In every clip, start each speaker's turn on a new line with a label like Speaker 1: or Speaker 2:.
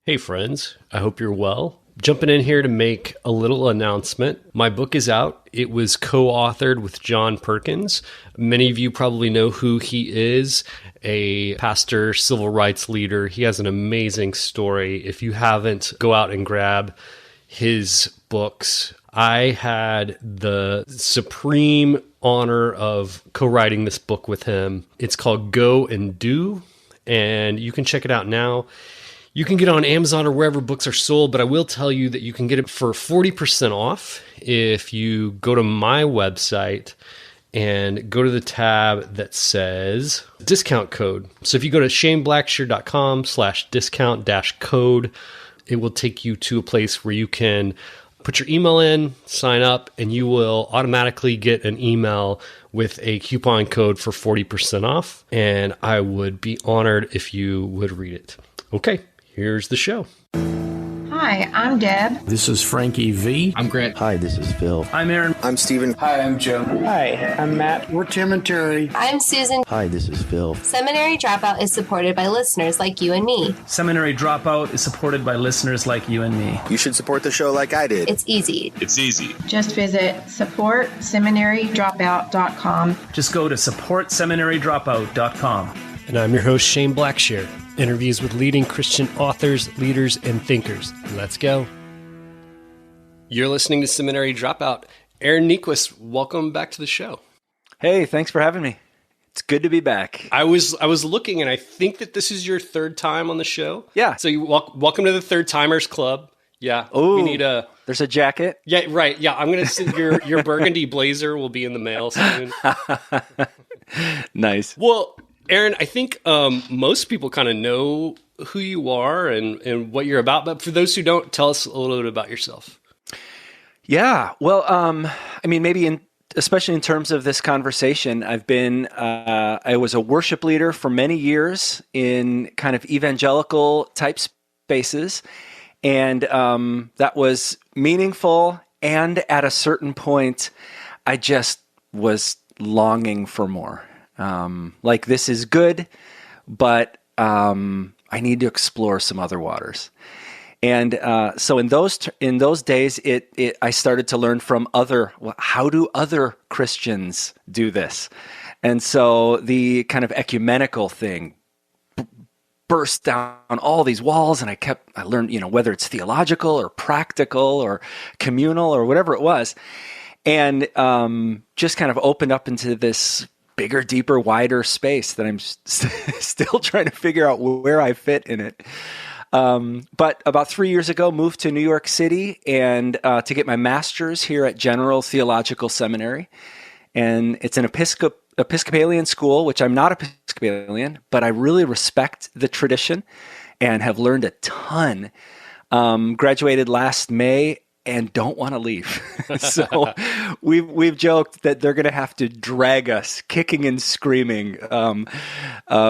Speaker 1: Hey friends, I hope you're well. Jumping in here to make a little announcement. My book is out. It was co-authored with John Perkins. Many of you probably know who he is, a pastor, civil rights leader. He has an amazing story. If you haven't, go out and grab his books. I had the supreme honor of co-writing this book with him. It's called Go and Do, and you can check it out now. You can get it on Amazon or wherever books are sold, but I will tell you that you can get it for 40% off if you go to my website and go to the tab that says discount code. So if you go to shaneblackshear.com/discount-code, it will take you to a place where you can put your email in, sign up, and you will automatically get an email with a coupon code for 40% off. And I would be honored if you would read it. Okay. Here's the show.
Speaker 2: Hi, I'm Deb.
Speaker 3: This is Frankie V.
Speaker 4: I'm Grant.
Speaker 5: Hi, this is Phil.
Speaker 6: I'm Aaron.
Speaker 7: I'm Steven.
Speaker 8: Hi, I'm Joe.
Speaker 9: Hi, I'm Matt.
Speaker 10: We're Tim and Terry.
Speaker 11: I'm Susan.
Speaker 5: Hi, this is Phil.
Speaker 11: Seminary Dropout is supported by listeners like you and me.
Speaker 8: Seminary Dropout is supported by listeners like you and me.
Speaker 7: You should support the show like I did.
Speaker 11: It's easy.
Speaker 4: It's easy.
Speaker 2: Just visit supportseminarydropout.com.
Speaker 8: Just go to supportseminarydropout.com.
Speaker 1: And I'm your host, Shane Blackshear. Interviews with leading Christian authors, leaders, and thinkers. Let's go. You're listening to Seminary Dropout. Aaron Niequist, welcome back to the show.
Speaker 6: Hey, thanks for having me. It's good to be back.
Speaker 1: I was looking, and I think that this is your third time on the show.
Speaker 6: Yeah.
Speaker 1: So you welcome to the Third Timers Club. Yeah.
Speaker 6: Oh,
Speaker 1: we need a.
Speaker 6: There's a jacket.
Speaker 1: Yeah, right. Yeah, I'm gonna send your burgundy blazer will be in the mail soon.
Speaker 6: Nice.
Speaker 1: Well, Aaron, I think most people kind of know who you are and what you're about. But for those who don't, tell us a little bit about yourself.
Speaker 6: Yeah. Well, I mean, maybe especially in terms of this conversation, I was a worship leader for many years in kind of evangelical type spaces. And that was meaningful. And at a certain point, I just was longing for more. Like, this is good, but I need to explore some other waters. And so in those days, I started to learn from how do other Christians do this? And so the kind of ecumenical thing burst down all these walls, and I learned, whether it's theological or practical or communal or whatever it was, and just kind of opened up into this bigger, deeper, wider space that I'm still trying to figure out where I fit in it. But about 3 years ago, moved to New York City and to get my master's here at General Theological Seminary. And it's an Episcopalian school, which I'm not Episcopalian, but I really respect the tradition and have learned a ton. Graduated last May and don't want to leave. So we've joked that they're going to have to drag us kicking and screaming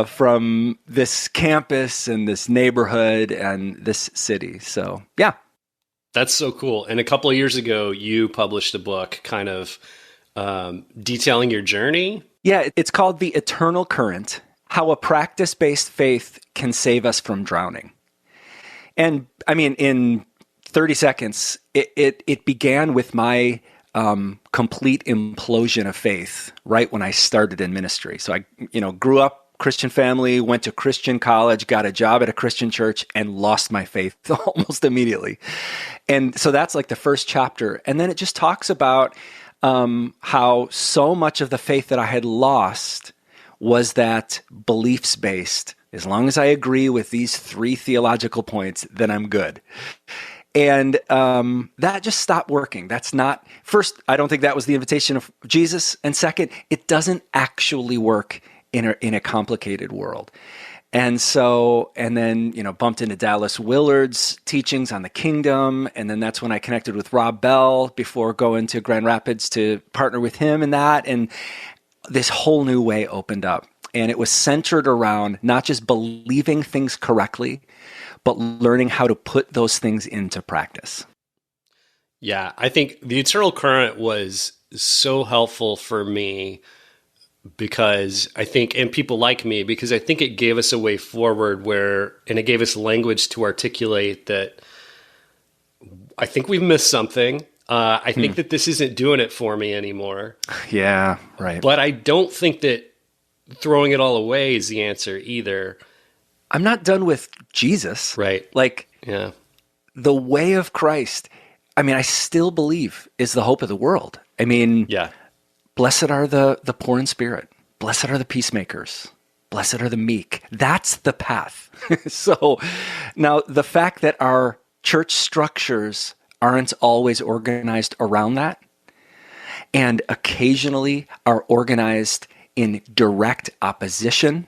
Speaker 6: from this campus and this neighborhood and this city. So, yeah.
Speaker 1: That's so cool. And a couple of years ago, you published a book kind of detailing your journey.
Speaker 6: Yeah, it's called The Eternal Current: How a Practice-Based Faith Can Save Us from Drowning. And I mean, in 30 seconds, it began with my complete implosion of faith right when I started in ministry. So I, grew up Christian family, went to Christian college, got a job at a Christian church, and lost my faith almost immediately. And so that's like the first chapter. And then it just talks about how so much of the faith that I had lost was that beliefs-based. As long as I agree with these 3 theological points, then I'm good. And that just stopped working. That's not, first, I don't think that was the invitation of Jesus. And second, it doesn't actually work in a complicated world. And so, and then, bumped into Dallas Willard's teachings on the kingdom. And then that's when I connected with Rob Bell before going to Grand Rapids to partner with him in that. And this whole new way opened up. And it was centered around not just believing things correctly, but learning how to put those things into practice.
Speaker 1: Yeah, I think the Eternal Current was so helpful for me because I think, and people like me, because I think it gave us a way forward and it gave us language to articulate that I think we've missed something. I think that this isn't doing it for me anymore.
Speaker 6: Yeah, right.
Speaker 1: But I don't think that throwing it all away is the answer either.
Speaker 6: I'm not done with Jesus.
Speaker 1: Right.
Speaker 6: Like,
Speaker 1: Yeah.
Speaker 6: the way of Christ, I mean, I still believe is the hope of the world. I mean,
Speaker 1: Yeah.
Speaker 6: blessed are the poor in spirit. Blessed are the peacemakers. Blessed are the meek. That's the path. So now the fact that our church structures aren't always organized around that, and occasionally are organized in direct opposition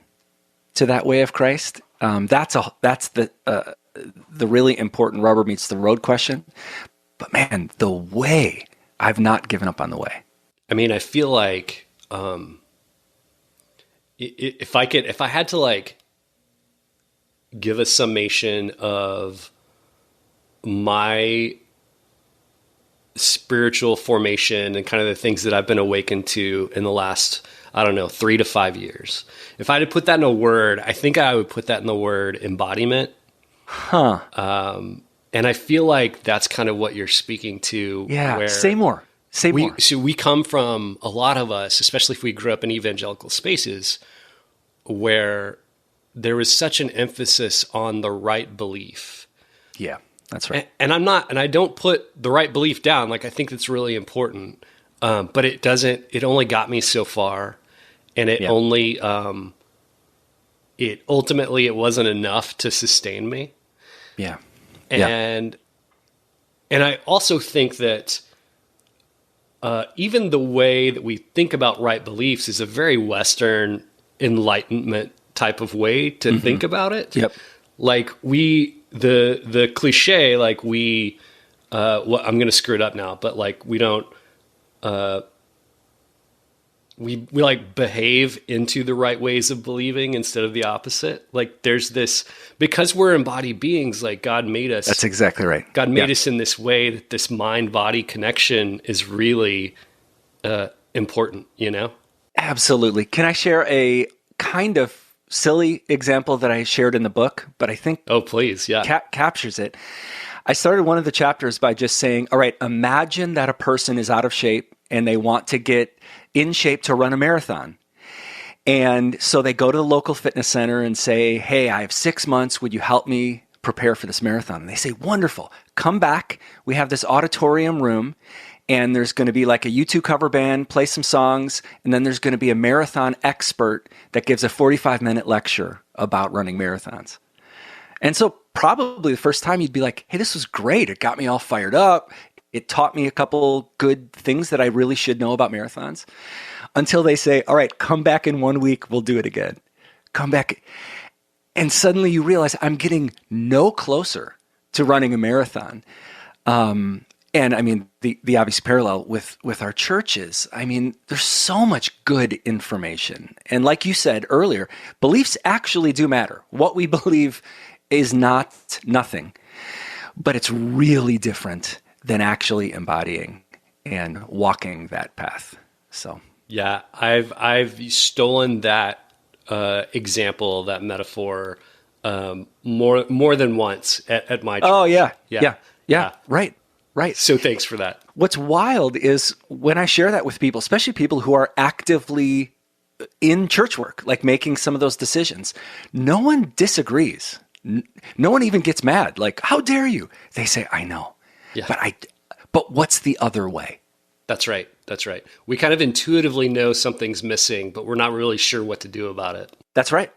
Speaker 6: to that way of Christ, that's the really important rubber meets the road question. But man, the way, I've not given up on the way.
Speaker 1: I mean, I feel like if I had to like give a summation of my spiritual formation and kind of the things that I've been awakened to in the last, I don't know, 3 to 5 years. If I had to put that in a word, I think I would put that in the word embodiment. And I feel like that's kind of what you're speaking to.
Speaker 6: Yeah, say more.
Speaker 1: So we come from, a lot of us, especially if we grew up in evangelical spaces, where there was such an emphasis on the right belief.
Speaker 6: Yeah, that's right.
Speaker 1: And I don't put the right belief down. Like, I think that's really important. But it only got me so far. And it ultimately, it wasn't enough to sustain me.
Speaker 6: Yeah.
Speaker 1: And I also think that even the way that we think about right beliefs is a very Western Enlightenment type of way to think about it.
Speaker 6: Yep.
Speaker 1: Like the cliche, like I'm going to screw it up now, but like we don't, we like behave into the right ways of believing instead of the opposite. Like there's this, because we're embodied beings, like God made us.
Speaker 6: That's exactly right.
Speaker 1: God made us in this way that this mind-body connection is really important, you know?
Speaker 6: Absolutely. Can I share a kind of silly example that I shared in the book, but I think
Speaker 1: Oh, please. Yeah.
Speaker 6: captures it. I started one of the chapters by just saying, all right, imagine that a person is out of shape and they want to get in shape to run a marathon. And so they go to the local fitness center and say, hey, I have 6 months. Would you help me prepare for this marathon? And they say, wonderful. Come back. We have this auditorium room and there's going to be like a U2 cover band, play some songs. And then there's going to be a marathon expert that gives a 45-minute lecture about running marathons. And so probably the first time you'd be like, hey, this was great. It got me all fired up. It taught me a couple good things that I really should know about marathons, until they say, all right, come back in 1 week. We'll do it again. Come back. And suddenly you realize I'm getting no closer to running a marathon. And I mean, the obvious parallel with our churches, I mean, there's so much good information. And like you said earlier, beliefs actually do matter. What we believe is not nothing, but it's really different than actually embodying and walking that path. So
Speaker 1: yeah, I've stolen that example, that metaphor, more than once at my church.
Speaker 6: Oh yeah. Right.
Speaker 1: So thanks for that.
Speaker 6: What's wild is when I share that with people, especially people who are actively in church work, like making some of those decisions, no one disagrees. No one even gets mad. Like, how dare you? They say, I know.
Speaker 1: Yeah.
Speaker 6: But what's the other way?
Speaker 1: That's right. We kind of intuitively know something's missing, but we're not really sure what to do about it.
Speaker 6: That's right.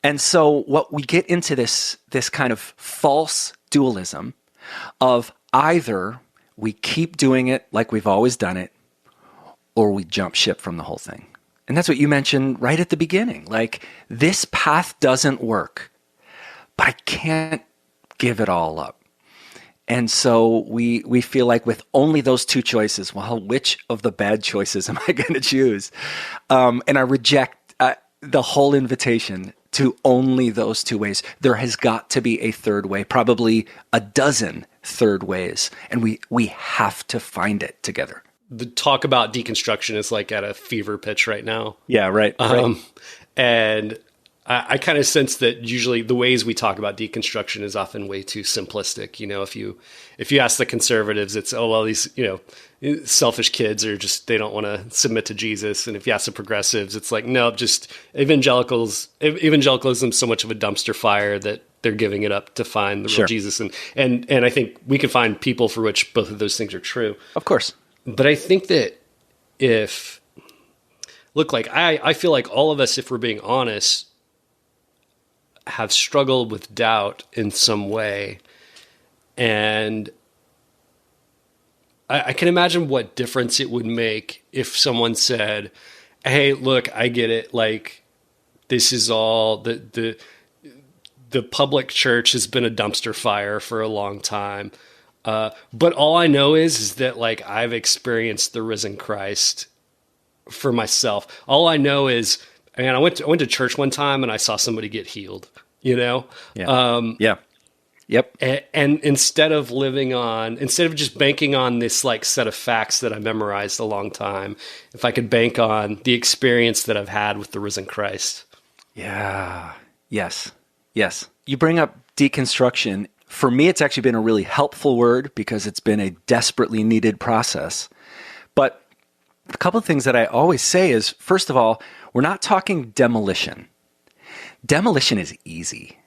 Speaker 6: And so what we get into this kind of false dualism of either we keep doing it like we've always done it, or we jump ship from the whole thing. And that's what you mentioned right at the beginning. Like, this path doesn't work, but I can't give it all up. And so we feel like with only those two choices, well, which of the bad choices am I going to choose? And I reject the whole invitation to only those two ways. There has got to be a third way, probably a dozen third ways. And we have to find it together.
Speaker 1: the talk about deconstruction is like at a fever pitch right now.
Speaker 6: Yeah, right.
Speaker 1: And I kind of sense that usually the ways we talk about deconstruction is often way too simplistic. You know, if you ask the conservatives, it's, oh, well, these, selfish kids are just, they don't want to submit to Jesus. And if you ask the progressives, it's like, no, just evangelicalism is so much of a dumpster fire that they're giving it up to find the real Jesus. And I think we can find people for which both of those things are true.
Speaker 6: Of course.
Speaker 1: But I think that I feel like all of us, if we're being honest, have struggled with doubt in some way. And I can imagine what difference it would make if someone said, hey, look, I get it. Like, this is all the public church has been a dumpster fire for a long time. But all I know is that, like, I've experienced the risen Christ for myself. All I know is, man, I went to church one time and I saw somebody get healed,
Speaker 6: Yeah. Yep.
Speaker 1: And instead of just banking on this like set of facts that I memorized a long time, if I could bank on the experience that I've had with the risen Christ.
Speaker 6: Yeah. Yes. You bring up deconstruction. For me, it's actually been a really helpful word because it's been a desperately needed process. But a couple of things that I always say is, first of all, we're not talking demolition. Demolition is easy.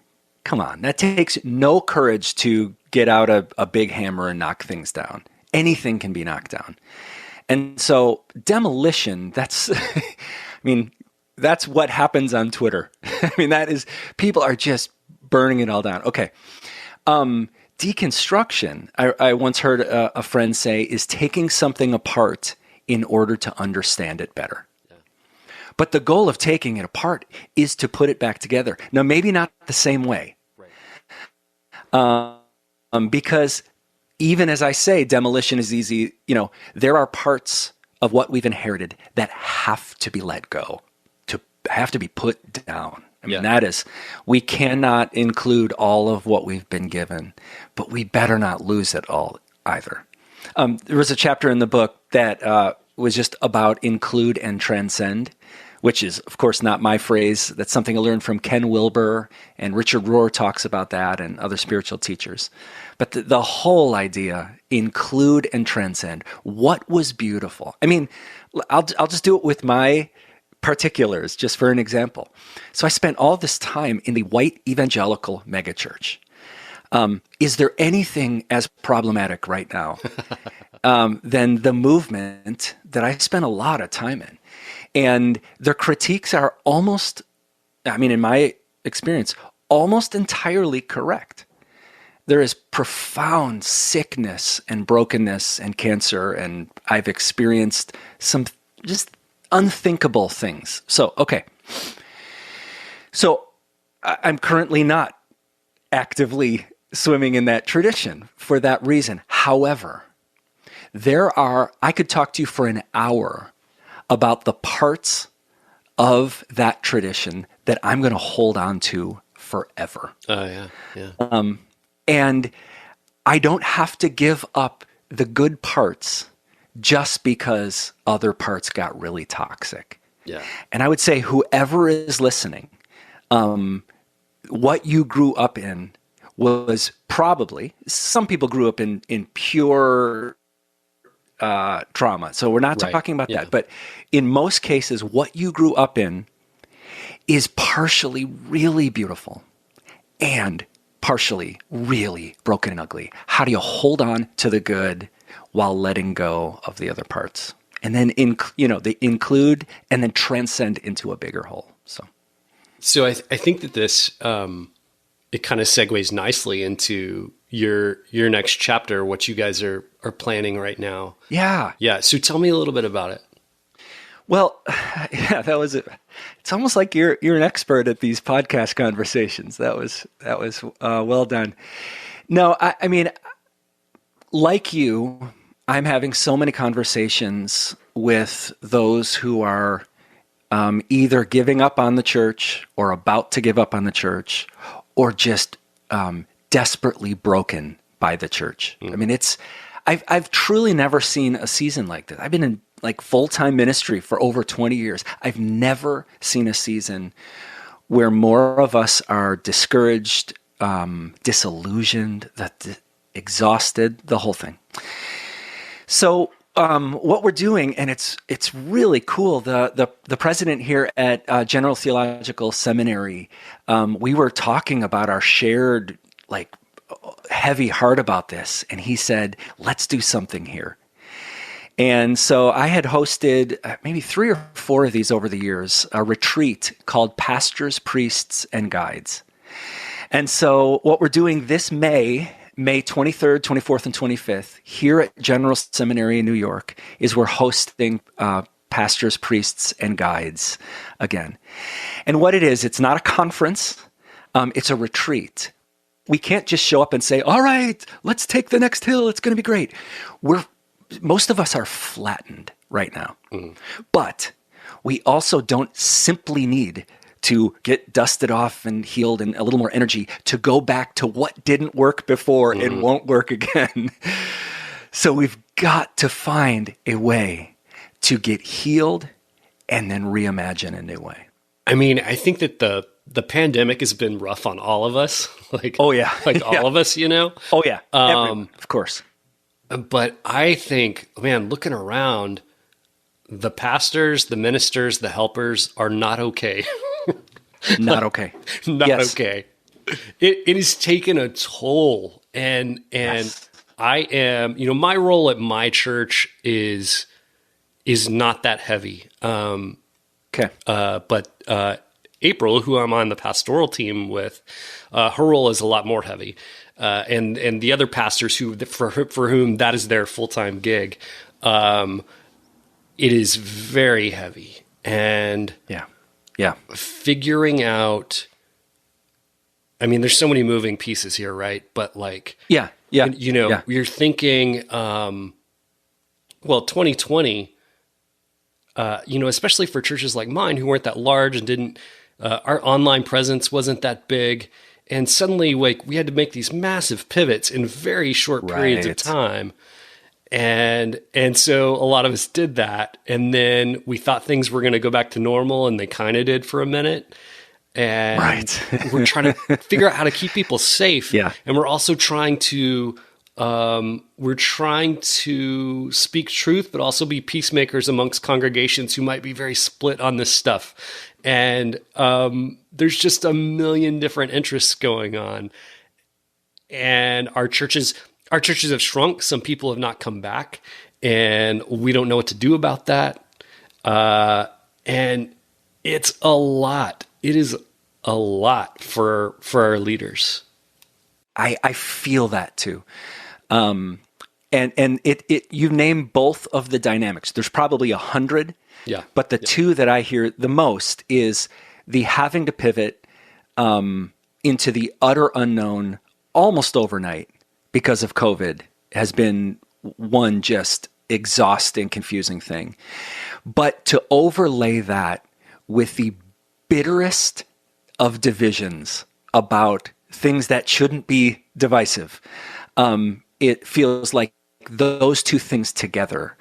Speaker 6: Come on, that takes no courage to get out a big hammer and knock things down. Anything can be knocked down. And so demolition, that's what happens on Twitter. That is, people are just burning it all down. Okay. Deconstruction, I once heard a friend say, is taking something apart in order to understand it better. Yeah. But the goal of taking it apart is to put it back together. Now, maybe not the same way. Right. Because even as I say, demolition is easy. There are parts of what we've inherited that have to be let go, have to be put down. That is, we cannot include all of what we've been given, but we better not lose it all either. There was a chapter in the book that was just about include and transcend, which is, of course, not my phrase. That's something I learned from Ken Wilber, and Richard Rohr talks about that, and other spiritual teachers. But the whole idea, include and transcend, what was beautiful? I'll just do it with my particulars, just for an example. So I spent all this time in the white evangelical megachurch. Is there anything as problematic right now than the movement that I spent a lot of time in? And their critiques are almost, in my experience, almost entirely correct. There is profound sickness and brokenness and cancer, and I've experienced some just unthinkable things. So, okay. So I'm currently not actively swimming in that tradition for that reason. However, I could talk to you for an hour about the parts of that tradition that I'm going to hold on to forever.
Speaker 1: Oh, yeah.
Speaker 6: And I don't have to give up the good parts just because other parts got really toxic.
Speaker 1: Yeah.
Speaker 6: And I would say whoever is listening, what you grew up in was probably, some people grew up in pure trauma. So we're not talking about that. But in most cases, what you grew up in is partially really beautiful and partially really broken and ugly. How do you hold on to the good while letting go of the other parts? And then, they include and then transcend into a bigger whole.
Speaker 1: So I think that this, it kind of segues nicely into your next chapter, what you guys are planning right now.
Speaker 6: Yeah.
Speaker 1: Yeah. So tell me a little bit about it.
Speaker 6: Well, yeah, it's almost like you're an expert at these podcast conversations. That was well done. No, I mean, like you, I'm having so many conversations with those who are either giving up on the church or about to give up on the church, or just desperately broken by the church. I mean, I've truly never seen a season like this. I've been in like full-time ministry for over 20 years. I've never seen a season where more of us are discouraged, disillusioned, exhausted, the whole thing. So what we're doing, and it's really cool. The president here at General Theological Seminary, we were talking about our shared like heavy heart about this, and he said, "Let's do something here." And so I had hosted maybe 3 or 4 of these over the years, a retreat called Pastors, Priests, and Guides. And so what we're doing this May 23rd, 24th, and 25th, here at General Seminary in New York, is we're hosting Pastors, Priests, and Guides again. And what it is, it's not a conference, it's a retreat. We can't just show up and say, all right, let's take the next hill, it's going to be great. Most of us are flattened right now, but we also don't simply need to get dusted off and healed and a little more energy to go back to what didn't work before and won't work again. So we've got to find a way to get healed and then reimagine a new way.
Speaker 1: I mean, I think that the pandemic has been rough on all of us. Like,
Speaker 6: oh yeah,
Speaker 1: like all of us, you know?
Speaker 6: Oh yeah, everyone, of course.
Speaker 1: But I think, man, looking around, the pastors, the ministers, the helpers are not okay.
Speaker 6: Not okay.
Speaker 1: Not okay. It has taken a toll. And yes. I am, my role at my church is not that heavy.
Speaker 6: Okay.
Speaker 1: But April, who I'm on the pastoral team with, her role is a lot more heavy. And the other pastors for whom that is their full-time gig, it is very heavy. And
Speaker 6: yeah,
Speaker 1: figuring out, I mean, there's so many moving pieces here, right? But like, you're thinking, 2020, especially for churches like mine who weren't that large and didn't, our online presence wasn't that big. And suddenly, like, we had to make these massive pivots in very short periods of time. And so a lot of us did that. And then we thought things were going to go back to normal, and they kind of did for a minute. And we're trying to figure out how to keep people safe.
Speaker 6: Yeah.
Speaker 1: And we're also trying to speak truth, but also be peacemakers amongst congregations who might be very split on this stuff. And there's just a million different interests going on. And our churches have shrunk. Some people have not come back, and we don't know what to do about that. And it's a lot. It is a lot for our leaders.
Speaker 6: I feel that too. And it you name both of the dynamics. There's probably 100.
Speaker 1: Yeah.
Speaker 6: But the two that I hear the most is the having to pivot into the utter unknown almost overnight because of COVID has been one just exhausting, confusing thing. But to overlay that with the bitterest of divisions about things that shouldn't be divisive, it feels like those two things together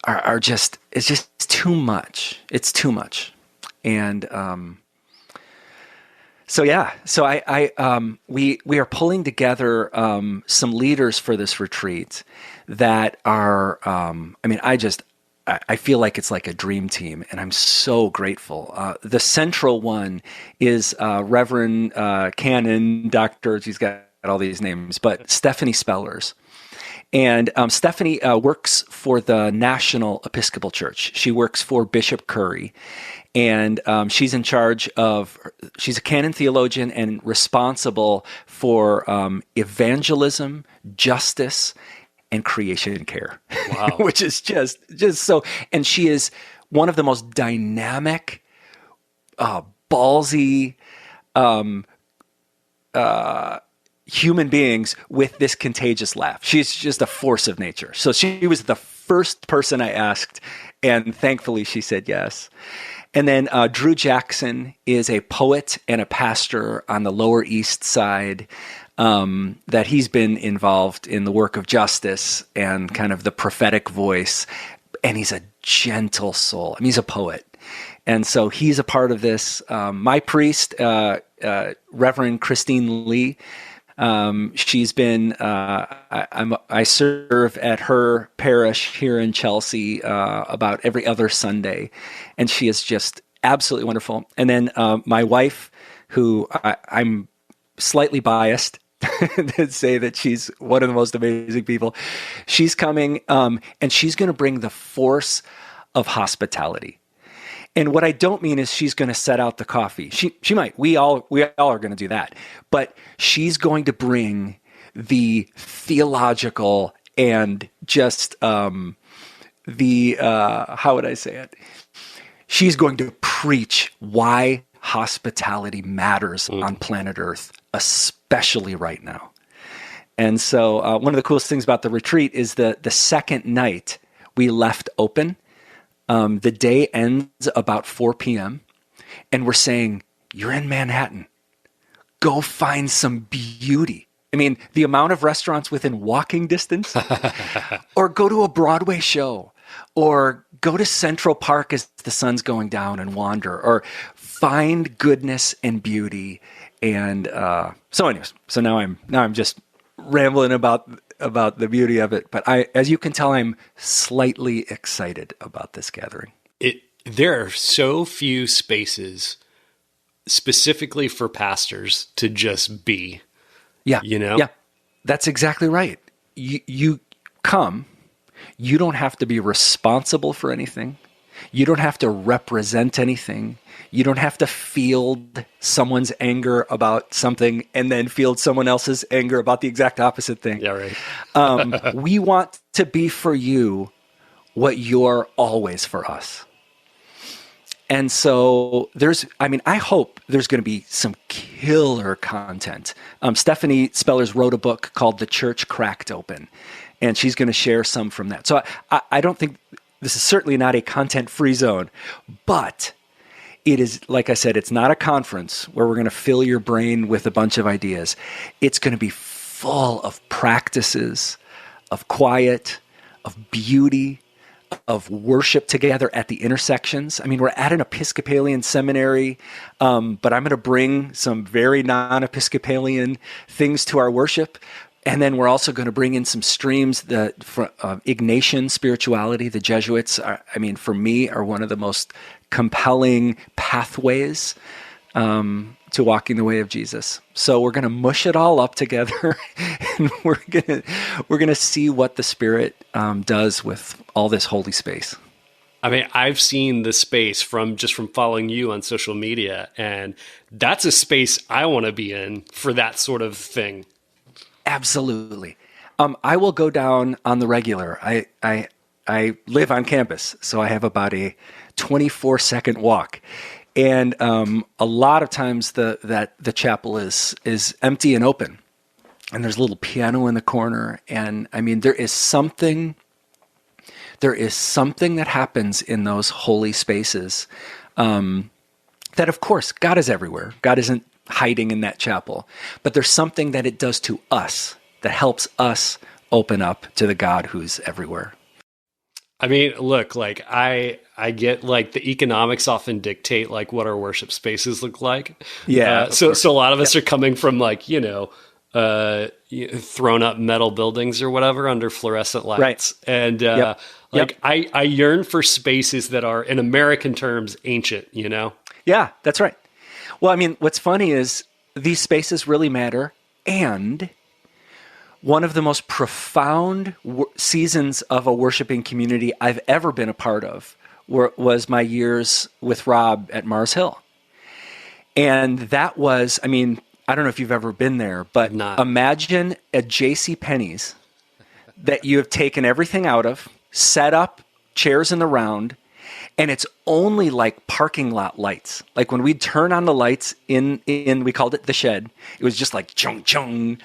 Speaker 6: are just, it's just too much. It's too much. And so we are pulling together some leaders for this retreat that are, I feel like it's like a dream team, and I'm so grateful. The central one is Reverend Canon, Dr., she's got all these names, but Stephanie Spellers. And Stephanie works for the National Episcopal Church. She works for Bishop Curry, and she's in charge of, she's a canon theologian and responsible for evangelism, justice, and creation care.
Speaker 1: Wow.
Speaker 6: Which is just so, and she is one of the most dynamic, ballsy, human beings with this contagious laugh. She's just a force of nature. So she was the first person I asked, and thankfully she said yes. And then Drew Jackson is a poet and a pastor on the Lower East Side. that he's been involved in the work of justice and kind of the prophetic voice. And he's a gentle soul. I mean, he's a poet. And so he's a part of this. My priest, Reverend Christine Lee, she's been, I serve at her parish here in Chelsea about every other Sunday. And she is just absolutely wonderful. And then my wife, who I'm slightly biased to say that she's one of the most amazing people. She's coming, and she's going to bring the force of hospitality. And what I don't mean is she's going to set out the coffee. She might. We all are going to do that. But she's going to bring the theological and just how would I say it? She's going to preach why hospitality matters on planet Earth, especially right now. And so one of the coolest things about the retreat is the second night we left open. The day ends about 4 p.m. and we're saying, you're in Manhattan. Go find some beauty. I mean, the amount of restaurants within walking distance, or go to a Broadway show, or go to Central Park as the sun's going down and wander, or find goodness and beauty. And so anyways, so now I'm just rambling about the beauty of it. But as you can tell, I'm slightly excited about this gathering.
Speaker 1: There are so few spaces specifically for pastors to just be.
Speaker 6: Yeah.
Speaker 1: You know?
Speaker 6: Yeah. That's exactly right. You come, you don't have to be responsible for anything. You don't have to represent anything. You don't have to field someone's anger about something and then field someone else's anger about the exact opposite thing.
Speaker 1: Yeah, right.
Speaker 6: We want to be for you what you're always for us. And so I hope there's going to be some killer content. Stephanie Spellers wrote a book called The Church Cracked Open, and she's going to share some from that. So I don't think this is certainly not a content-free zone, but it is, like I said, it's not a conference where we're going to fill your brain with a bunch of ideas. It's going to be full of practices, of quiet, of beauty, of worship together at the intersections. I mean, we're at an Episcopalian seminary, but I'm going to bring some very non-Episcopalian things to our worship. And then we're also going to bring in some streams that Ignatian spirituality. The Jesuits, for me, are one of the most compelling pathways to walking the way of Jesus. So we're going to mush it all up together, and we're going to see what the Spirit does with all this holy space.
Speaker 1: I mean, I've seen the space from following you on social media, and that's a space I want to be in for that sort of thing.
Speaker 6: Absolutely. I will go down on the regular. I live on campus, so I have about a 24-second walk. And a lot of times the chapel is empty and open. And there's a little piano in the corner. And I mean, there is something that happens in those holy spaces that, of course, God is everywhere. God isn't hiding in that chapel. But there's something that it does to us that helps us open up to the God who's everywhere.
Speaker 1: I mean, look, like I get like the economics often dictate like what our worship spaces look like.
Speaker 6: Yeah.
Speaker 1: So a lot of us are coming from like, thrown up metal buildings or whatever under fluorescent lights. Right. And I yearn for spaces that are, in American terms, ancient, you know?
Speaker 6: Yeah, that's right. Well, I mean, what's funny is these spaces really matter. And one of the most profound seasons of a worshiping community I've ever been a part of was my years with Rob at Mars Hill. And that was, I mean, I don't know if you've ever been there, but imagine a JCPenney's that you have taken everything out of, set up chairs in the round, and it's only like parking lot lights. Like when we'd turn on the lights in we called it the shed, it was just like chung chung.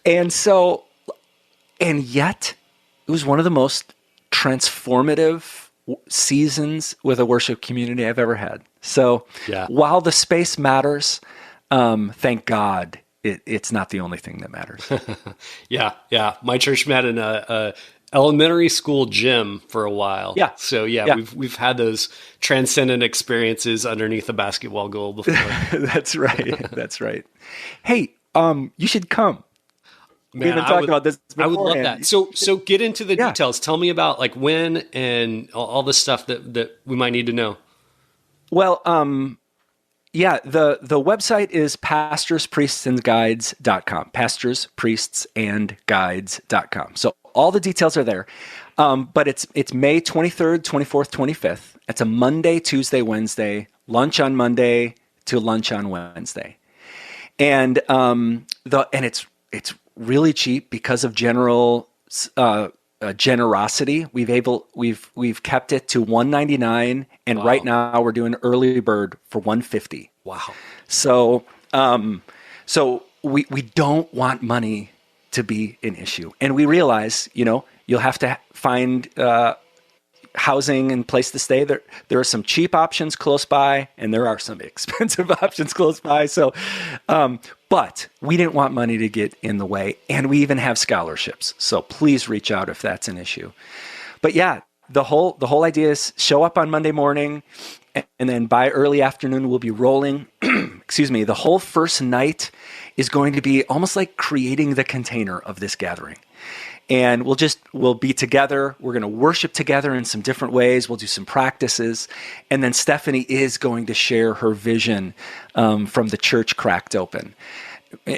Speaker 6: And yet it was one of the most transformative seasons with a worship community I've ever had. So while the space matters, thank God it's not the only thing that matters.
Speaker 1: Yeah. My church met in a elementary school gym for a while.
Speaker 6: Yeah.
Speaker 1: So we've had those transcendent experiences underneath a basketball goal before.
Speaker 6: That's right. Hey, you should come.
Speaker 1: Man,
Speaker 6: We've been talking about this
Speaker 1: I would love
Speaker 6: beforehand.
Speaker 1: that. So get into the
Speaker 6: Yeah.
Speaker 1: details. Tell me about like when and all the stuff that we might need to know.
Speaker 6: Well, the website is pastorspriestsandguides.com. Pastorspriestsandguides.com. So all the details are there. But it's May 23rd, 24th, 25th. It's a Monday, Tuesday, Wednesday, lunch on Monday to lunch on Wednesday. And it's really cheap because of general generosity. We've kept it to $199, and
Speaker 1: Wow.
Speaker 6: right now we're doing early bird for $150.
Speaker 1: Wow.
Speaker 6: So we don't want money to be an issue, and we realize you'll have to find housing and place to stay. There are some cheap options close by, and there are some expensive options close by. So, but we didn't want money to get in the way, and we even have scholarships. So please reach out if that's an issue. But yeah, the whole idea is show up on Monday morning, and then by early afternoon we'll be rolling. Excuse me. The whole first night is going to be almost like creating the container of this gathering. And we'll be together. We're going to worship together in some different ways. We'll do some practices. And then Stephanie is going to share her vision from the church cracked open.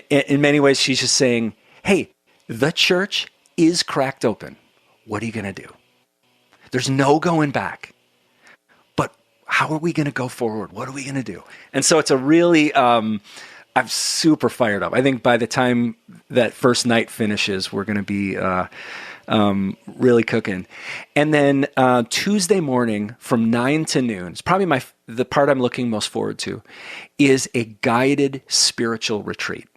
Speaker 6: In many ways, she's just saying, hey, the church is cracked open. What are you going to do? There's no going back. But how are we going to go forward? What are we going to do? And so it's a really... I'm super fired up. I think by the time that first night finishes, we're going to be really cooking. And then Tuesday morning from 9 to noon, it's probably the part I'm looking most forward to, is a guided spiritual retreat.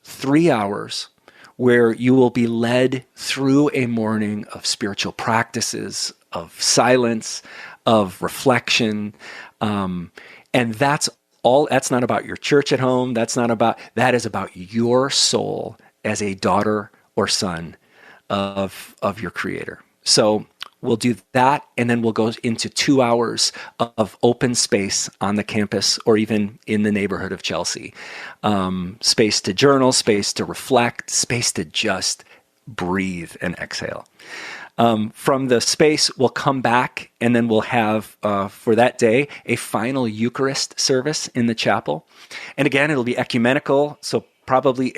Speaker 6: 3 hours where you will be led through a morning of spiritual practices, of silence, of reflection, and that's not about your church at home. That is about your soul as a daughter or son of your Creator. So we'll do that, and then we'll go into 2 hours of open space on the campus or even in the neighborhood of Chelsea. Space to journal, space to reflect, space to just breathe and exhale. From the space, we'll come back, and then we'll have, for that day, a final Eucharist service in the chapel. And again, it'll be ecumenical, so probably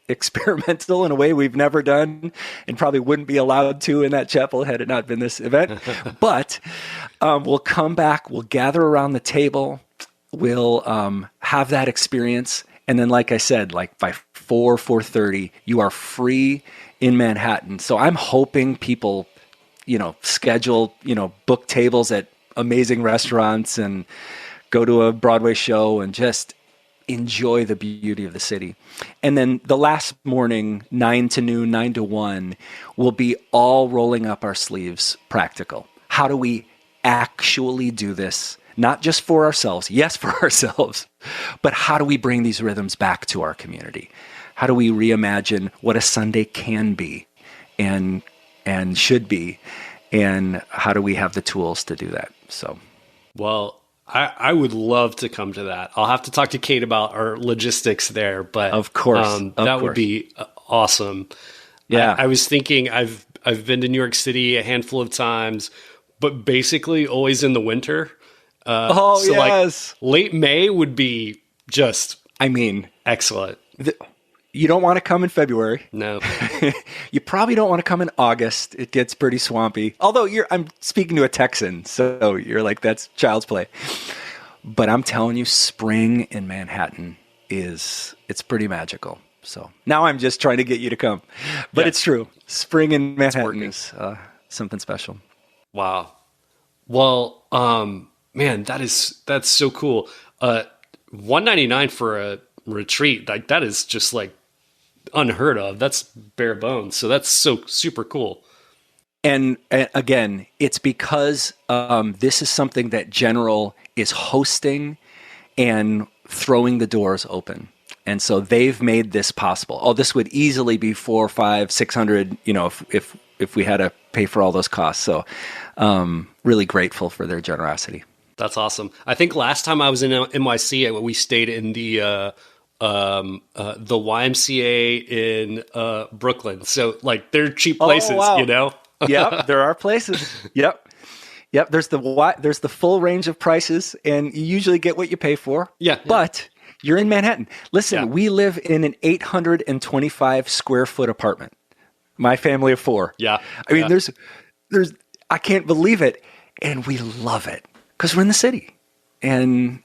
Speaker 6: experimental in a way we've never done and probably wouldn't be allowed to in that chapel had it not been this event. But we'll come back, we'll gather around the table, we'll have that experience. And then, like I said, like by 4:30, you are free in Manhattan. So I'm hoping people, schedule, book tables at amazing restaurants and go to a Broadway show and just enjoy the beauty of the city. And then the last morning, 9 to noon, 9 to 1, will be all rolling up our sleeves practical. How do we actually do this? Not just for ourselves, yes, for ourselves, but how do we bring these rhythms back to our community? How do we reimagine what a Sunday can be and should be, and how do we have the tools to do that? So,
Speaker 1: well, I would love to come to that. I'll have to talk to Kate about our logistics there, but
Speaker 6: of course,
Speaker 1: that would be awesome.
Speaker 6: Yeah,
Speaker 1: I was thinking I've been to New York City a handful of times, but basically always in the winter. So
Speaker 6: yes,
Speaker 1: late May would be just, excellent.
Speaker 6: You don't want to come in February.
Speaker 1: No.
Speaker 6: You probably don't want to come in August. It gets pretty swampy. Although I'm speaking to a Texan, so you're like, that's child's play. But I'm telling you, spring in Manhattan it's pretty magical. So now I'm just trying to get you to come. But It's true. Spring in Manhattan is something special.
Speaker 1: Wow. Well, man, that's so cool. $199 for a retreat, like that is just like unheard of. That's bare bones. So that's so super cool.
Speaker 6: And again, it's because this is something that General is hosting, and throwing the doors open. And so they've made this possible. Oh, this would easily be 400, 500, 600, if we had to pay for all those costs. So really grateful for their generosity.
Speaker 1: That's awesome. I think last time I was in NYC, we stayed in the YMCA in Brooklyn. So like they're cheap places,
Speaker 6: wow. Yep, there are places. Yep. There's the full range of prices, and you usually get what you pay for.
Speaker 1: Yeah.
Speaker 6: But you're in Manhattan. Listen, we live in an 825 square foot apartment. My family of 4.
Speaker 1: Yeah.
Speaker 6: I mean, there's I can't believe it, and we love it because we're in the city. And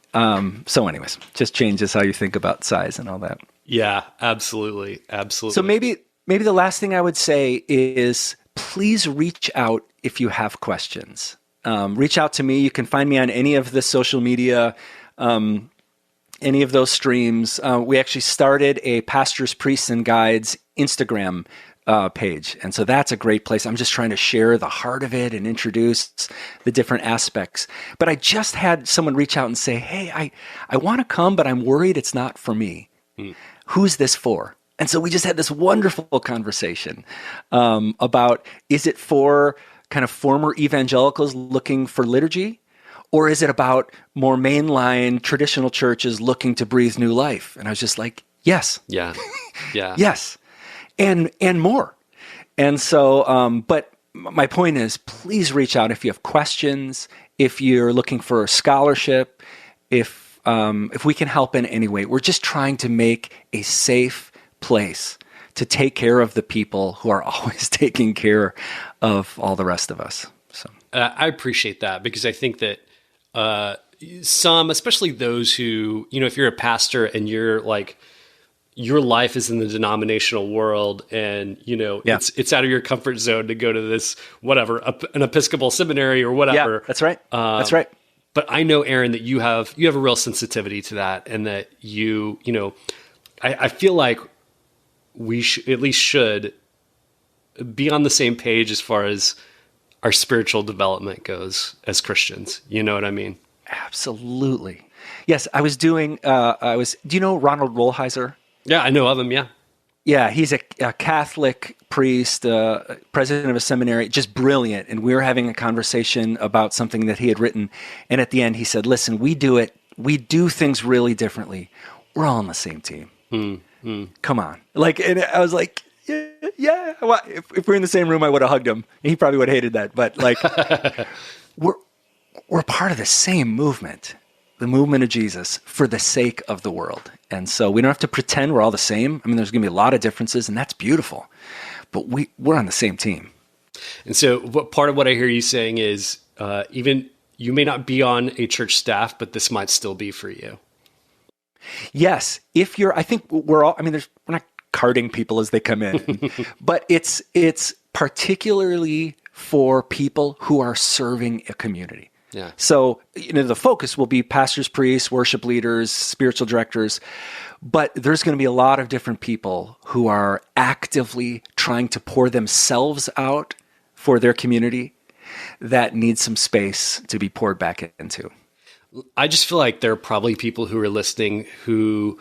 Speaker 6: so anyways, just changes how you think about size and all that.
Speaker 1: Yeah, absolutely.
Speaker 6: So maybe the last thing I would say is please reach out if you have questions. Reach out to me. You can find me on any of the social media, any of those streams. We actually started a Pastors, Priests, and Guides Instagram page. And so that's a great place. I'm just trying to share the heart of it and introduce the different aspects. But I just had someone reach out and say, hey, I want to come, but I'm worried it's not for me. Who's this for? And so we just had this wonderful conversation about, is it for kind of former evangelicals looking for liturgy? Or is it about more mainline traditional churches looking to breathe new life? And I was just like, yes.
Speaker 1: Yeah.
Speaker 6: Yes. And more. And so, but my point is, please reach out if you have questions, if you're looking for a scholarship, if we can help in any way. We're just trying to make a safe place to take care of the people who are always taking care of all the rest of us. So
Speaker 1: I appreciate that, because I think that some, especially those who, if you're a pastor and you're like, your life is in the denominational world, and it's out of your comfort zone to go to this an Episcopal seminary or whatever.
Speaker 6: Yeah, that's right. That's right.
Speaker 1: But I know, Aaron, that you have a real sensitivity to that, and that I feel like we at least should be on the same page as far as our spiritual development goes as Christians. You know what I mean?
Speaker 6: Absolutely. Yes, I was doing. Do you know Ronald Rolheiser?
Speaker 1: Yeah, I know of him. Yeah.
Speaker 6: Yeah, he's a Catholic priest, president of a seminary, just brilliant. And we were having a conversation about something that he had written. And at the end, he said, listen, we do things really differently. We're all on the same team. Come on. And I was like, yeah. Well, if we were in the same room, I would have hugged him. He probably would have hated that. But we're part of the same movement. The movement of Jesus for the sake of the world. And so we don't have to pretend we're all the same. I mean, there's going to be a lot of differences, and that's beautiful. But we're on the same team.
Speaker 1: And so part of what I hear you saying is even you may not be on a church staff, but this might still be for you.
Speaker 6: Yes. I think we're not carding people as they come in, but it's particularly for people who are serving a community.
Speaker 1: Yeah.
Speaker 6: So, the focus will be pastors, priests, worship leaders, spiritual directors, but there's going to be a lot of different people who are actively trying to pour themselves out for their community that need some space to be poured back into.
Speaker 1: I just feel like there are probably people who are listening who,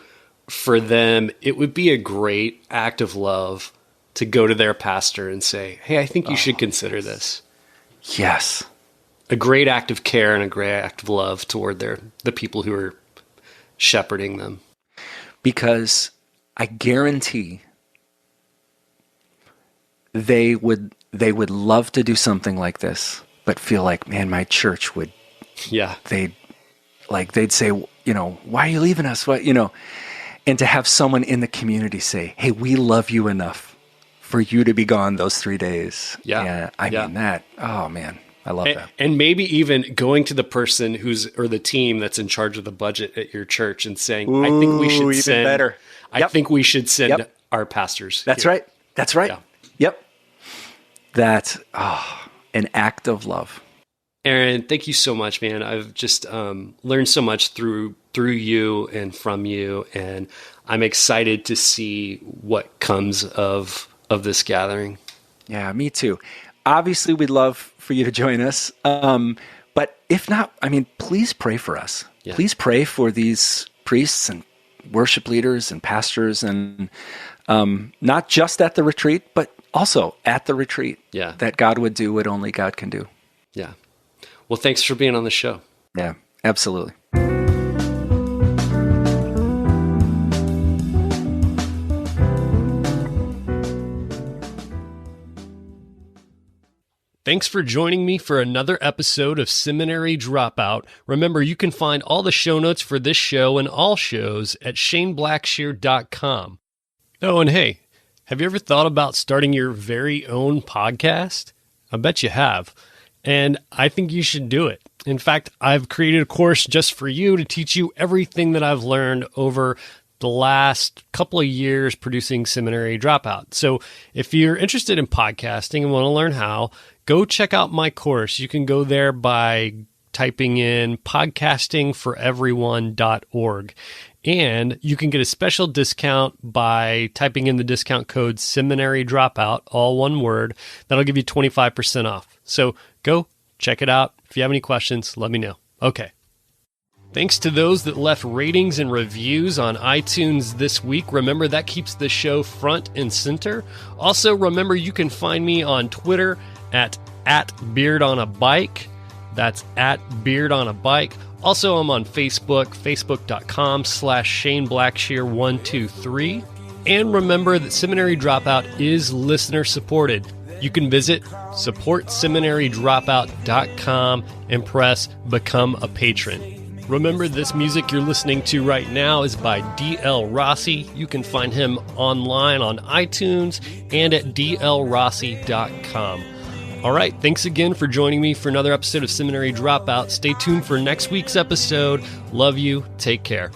Speaker 1: for them, it would be a great act of love to go to their pastor and say, hey, I think you should consider this.
Speaker 6: Yes.
Speaker 1: A great act of care and a great act of love toward the people who are shepherding them.
Speaker 6: Because I guarantee they would love to do something like this, but feel like, man, my church would.
Speaker 1: Yeah.
Speaker 6: They'd say, why are you leaving us? What, and to have someone in the community say, hey, we love you enough for you to be gone those 3 days.
Speaker 1: Yeah.
Speaker 6: I mean that. Oh man. I love that.
Speaker 1: And maybe even going to the person or the team that's in charge of the budget at your church and saying, I think we should send better. I think we should send our pastors.
Speaker 6: That's
Speaker 1: here.
Speaker 6: right. That's right.
Speaker 1: Yeah.
Speaker 6: Yep. That's an act of love.
Speaker 1: Aaron, thank you so much, man. I've just learned so much through you and from you, and I'm excited to see what comes of this gathering.
Speaker 6: Yeah, me too. Obviously, we'd love for you to join us. But if not, please pray for us. Yeah. Please pray for these priests and worship leaders and pastors, and not just at the retreat, but also at the retreat.
Speaker 1: Yeah.
Speaker 6: That God would do what only God can do.
Speaker 1: Yeah. Well, thanks for being on the show.
Speaker 6: Yeah, absolutely.
Speaker 1: Thanks for joining me for another episode of Seminary Dropout. Remember, you can find all the show notes for this show and all shows at shaneblackshear.com. Oh, and hey, have you ever thought about starting your very own podcast? I bet you have. And I think you should do it. In fact, I've created a course just for you to teach you everything that I've learned over the last couple of years producing Seminary Dropout. So if you're interested in podcasting and want to learn how, go check out my course. You can go there by typing in podcastingforeveryone.org. And you can get a special discount by typing in the discount code Seminary Dropout, all one word. That'll give you 25% off. So go check it out. If you have any questions, let me know. Okay. Thanks to those that left ratings and reviews on iTunes this week. Remember, that keeps the show front and center. Also, remember, you can find me on Twitter at beardonabike. That's at beardonabike. Also, I'm on Facebook, facebook.com/ShaneBlackshear123. And remember that Seminary Dropout is listener supported. You can visit supportseminarydropout.com and press Become a Patron. Remember, this music you're listening to right now is by D.L. Rossi. You can find him online on iTunes and at dlrossi.com. All right, thanks again for joining me for another episode of Seminary Dropout. Stay tuned for next week's episode. Love you. Take care.